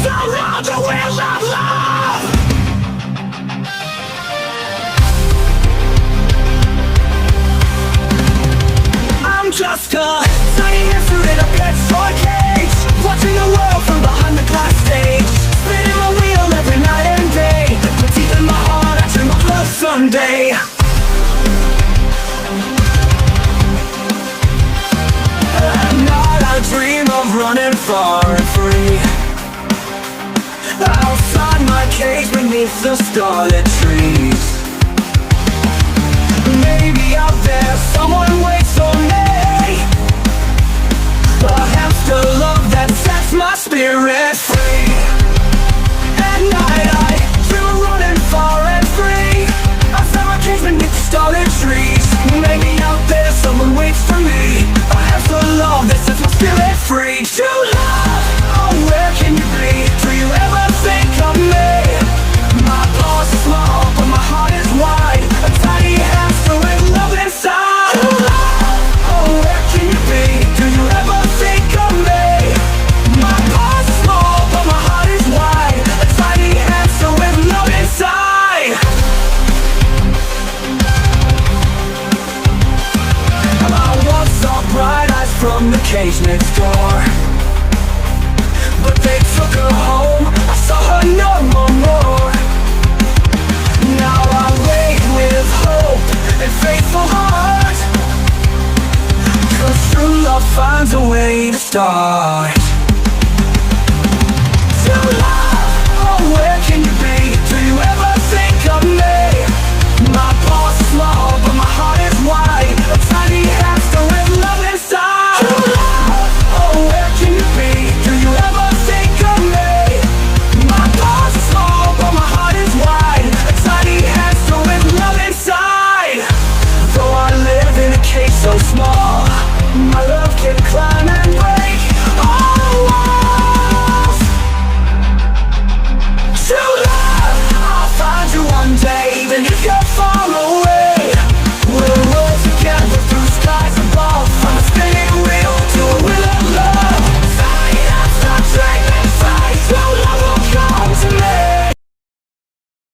Surround the wheel of love. I'm just a tiny hamster in a pet toy cage, watching the world from behind the glass stage, spinning my wheel every night and day. But deep in my heart I dream of love someday. At night I dream of running far and free, outside my cage beneath the starlit trees. Maybe out there someone waits for me, a hamster love that sets my spirit free. At night I dream of running far and free, outside my cage beneath the starlit trees. Maybe out there someone waits for me, a hamster love that sets my spirit free. True love, oh where can you be? Do you ever think of me? My paws are small but my heart is wide, a tiny hamster with love inside. True love, oh where can you be? Do you ever think of me? My paws are small but my heart is wide, a tiny hamster with love inside. I once saw bright eyes from the cage next door, but they took her home, I saw her no more. Now I wait with hope and faithful heart, 'cause true love finds a way to start. True love, oh where can you be? Do you ever think of me? My paws are small but my heart is wide, a tiny hamster with love inside. True love, oh where can you be? Do you ever think of me? My paws are small but my heart is wide, a tiny hamster with love inside. Though I live in a cage so small, my love can climb